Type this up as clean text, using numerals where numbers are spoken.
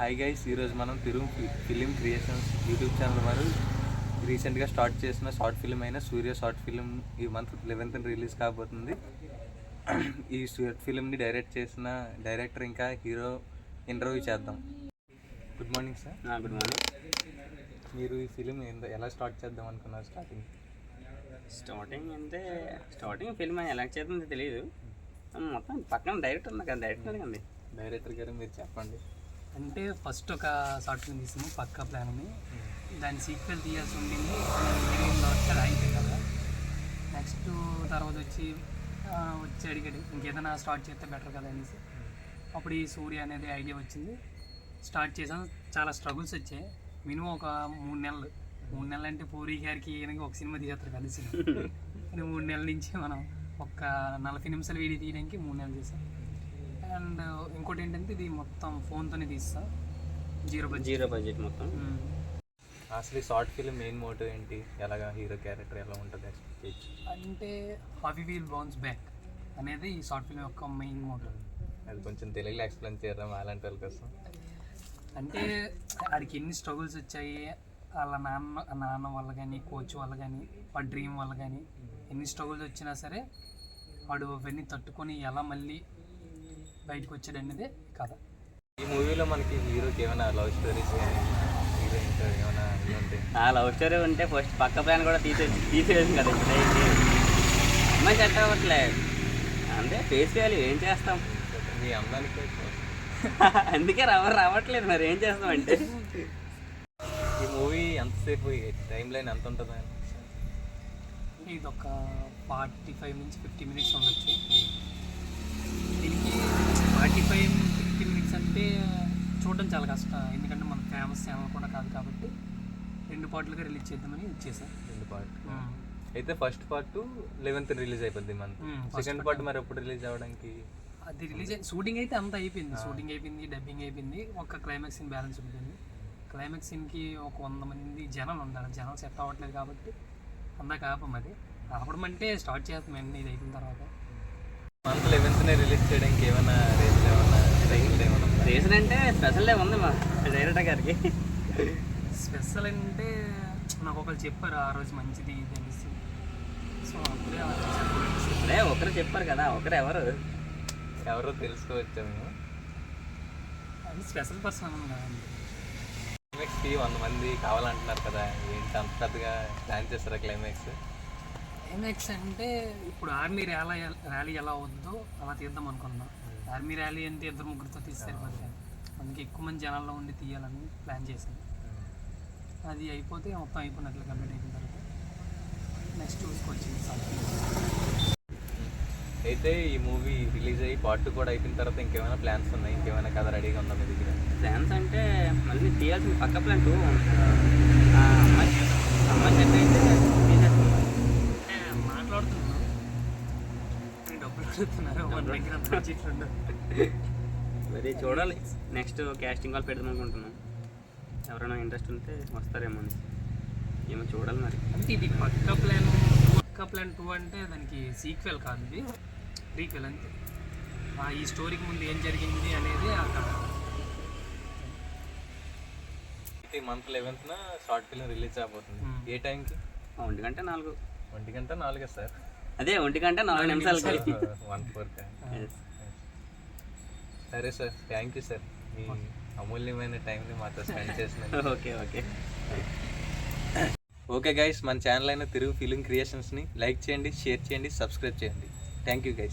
Hi guys, ఈరోజు మనం తిరుగు ఫిలిం క్రియేషన్స్ యూట్యూబ్ ఛానల్ వారు రీసెంట్గా స్టార్ట్ చేసిన షార్ట్ ఫిల్మ్ అయిన సూర్య షార్ట్ ఫిల్మ్ ఈ మంత్ 11th రిలీజ్ కాబోతుంది. ఈ షార్ట్ ఫిల్మ్ని డైరెక్ట్ చేసిన డైరెక్టర్ ఇంకా హీరో ఇంటర్వ్యూ చేద్దాం. Good morning sir. Good morning. మీరు ఈ ఫిలిం ఎలా స్టార్ట్ చేద్దాం అనుకున్నారు? స్టార్టింగ్ ఫిల్మ్ ఎలా చేస్తుందో తెలియదు. మొత్తం పక్కన డైరెక్టర్ ఉన్నా కదా, డైరెక్టర్ గారు మీరు చెప్పండి. అంటే ఫస్ట్ ఒక షార్ట్ ఫిల్మ్ తీసాము పక్కా ప్లాన్ అని. దాని సీక్వెల్ తీయాల్సి ఉండింది, అది అయిపోయింది కదా. నెక్స్ట్ తర్వాత వచ్చి అడిగాడు ఇంకేదైనా స్టార్ట్ చేస్తే బెటర్ కదా అనేసి. అప్పుడు ఈ సూర్య అనేది ఐడియా వచ్చింది, స్టార్ట్ చేసాం. చాలా స్ట్రగుల్స్ వచ్చాయి. మినిమం ఒక 3 నెలలు అంటే పూరి గారికి ఈయనకి ఒక సినిమా తీసేస్తారు కలిసి. కానీ 3 నెలల నుంచి మనం ఒక 40 నిమిషాలు వీడియో తీయడానికి 3 నెలలు చేసాం. అండ్ ఇంకోటి ఏంటంటే ఇది మొత్తం ఫోన్తోనే తీస్తా, జీరో బడ్జెట్ మొత్తం. అసలు షార్ట్ ఫిల్మ్ మెయిన్ మోటివ్ ఏంటి? ఎలాగా హీరో క్యారెక్టర్ ఎలా ఉంటుంది అంటే how we will bounce back అనేది ఈ షార్ట్ ఫిల్మ్ యొక్క మెయిన్ మోటివ్. అది కొంచెం తెలుగులో ఎక్స్ప్లెయిన్ చేయడం అలాంటి వాళ్ళ కోసం. అంటే ఆడికి ఎన్ని స్ట్రగుల్స్ వచ్చాయి, వాళ్ళ నాన్న వల్ల కానీ, కోచ్ వల్ల కానీ, వాడి డ్రీమ్ వల్ల కానీ ఎన్ని స్ట్రగుల్స్ వచ్చినా సరే వాడు అవన్నీ తట్టుకొని ఎలా మళ్ళీ బయటకు వచ్చాడు అనేది కథ. ఈ మూవీలో మనకి హీరోకి ఏమైనా లవ్ స్టోరీస్ కానీ హీరోయిన్తో ఏమైనా ఉంటాయి? ఆ లవ్ స్టోరీ ఉంటే ఫస్ట్ పక్క ప్లాన్ కూడా తీసేసి కదా. అమ్మాయి సెట్ అవ్వట్లేదు అంటే ఫేస్ వాల్యూ ఏం చేస్తాం, మీ అమ్మాయికి అందుకే రావట్లేదు. మరి ఏం చేస్తాం అంటే ఈ మూవీ ఎంతసేపు టైం లైన్ ఎంత ఉంటుంది? ఇది ఒక 45 నుంచి 50 మినిట్స్ ఉండొచ్చు. దీనికి 45-50 మినిట్స్ అంటే చూడడం చాలా కష్టం, ఎందుకంటే మన ఫేమస్ ఛానల్ కూడా కాదు కాబట్టి 2 పార్ట్లుగా రిలీజ్ చేద్దామని ఇచ్చేసాం. 2 పార్ట్ అయితే ఫస్ట్ పార్ట్ 11th రిలీజ్ అయిపోద్ది మంత్. సెకండ్ పార్ట్ మరి ఎప్పుడు రిలీజ్ అవ్వడానికి? అది రిలీజ్ అయింది, షూటింగ్ అయితే అంతా అయిపోయింది. షూటింగ్ అయిపోయింది, డబ్బింగ్ అయిపోయింది, ఒక క్లైమాక్స్ సీన్ బ్యాలెన్స్ ఉంటుంది. క్లైమాక్స్ సీన్కి ఒక 100 మంది జనాలు ఉండాలి. జనాలు సెట్ అవ్వట్లేదు కాబట్టి అందాక ఆపం. అది ఆపడం అంటే స్టార్ట్ చేస్తాం అన్నీ ఇది అయిపోయిన తర్వాత. మంత్ 11th రిలీజ్ చేయడానికి ఏమైనా రీజన్ అంటే స్పెషల్ డే ఉంది మా డైరెక్టర్ గారికి. స్పెషల్ అంటే నాకు ఒకరు చెప్పారు ఆ రోజు మంచిది ఇది అనేసి. సో అప్పుడే ఒకరు చెప్పారు కదా, ఒకరు ఎవరో తెలుసుకోవచ్చా మేము? అది స్పెషల్ పర్సన్ కదండి. క్లైమాక్స్కి 100 మంది కావాలంటున్నారు కదా, ఏంటి అంత పెద్దగా ప్లాన్ చేస్తారా క్లైమాక్స్? క్లైమాక్స్ అంటే ఇప్పుడు ఆర్మీ ర్యాలీ ఎలా అవుద్దో అలా తీద్దాం అనుకున్నాం. ఆర్మీ ర్యాలీ అంటే 2-3 తీస్తే సరిపోదు కదా, అందుకే ఎక్కువ మంది జనాల్లో ఉండి తీయాలని ప్లాన్ చేశాను. అది అయిపోతే మొత్తం అయిపోయినట్లు కంప్లీట్ అయిపోయిన తర్వాత నెక్స్ట్ చూసుకొచ్చింది. అయితే ఈ మూవీ రిలీజ్ అయ్యి పార్ట్ 2 కూడా అయిపోయిన తర్వాత ఇంకేమైనా ప్లాన్స్ ఉన్నాయి? ఇంకేమైనా కథ రెడీగా ఉందా మీ దగ్గర? ప్లాన్స్ అంటే మళ్ళీ తీయాల్సిన పక్క ప్లాన్ 2 అమ్మాయి సెట్ అయితే తీసేస్తున్నాం. మాట్లాడుతున్నాను, డబ్బులు అడుగుతున్నారు, మరి చూడాలి. నెక్స్ట్ క్యాస్టింగ్ కాల్ పెడదాం అనుకుంటున్నాం. ఎవరైనా ఇంట్రెస్ట్ ఉంటే వస్తారేమో అని ఏమో చూడాలి మరి. అంటే ఇది పక్క ప్లాన్ 2 అంటే దానికి సీక్వెల్ కాదు, ఇది ప్రీక్వెల్ అంతే. ఈ స్టోరీకి ముందు ఏం జరిగింది అనేది అక్కడ. ఈ month 11th short film release అవబోతుంది. ఏ టైంకి? 1:04. 1:04 సార్? అదే 1:04 నిమిషాలకి. 1:04. సరే సార్, థ్యాంక్ యూ సార్, మీ అమూల్యమైన టైంని మాతో స్పెండ్ చేసినందుకు. ఓకే గైస్, మన ఛానల్ అయిన తిరుగు ఫిలిం క్రియేషన్స్ని లైక్ చేయండి, షేర్ చేయండి, సబ్స్క్రైబ్ చేయండి. Thank you guys.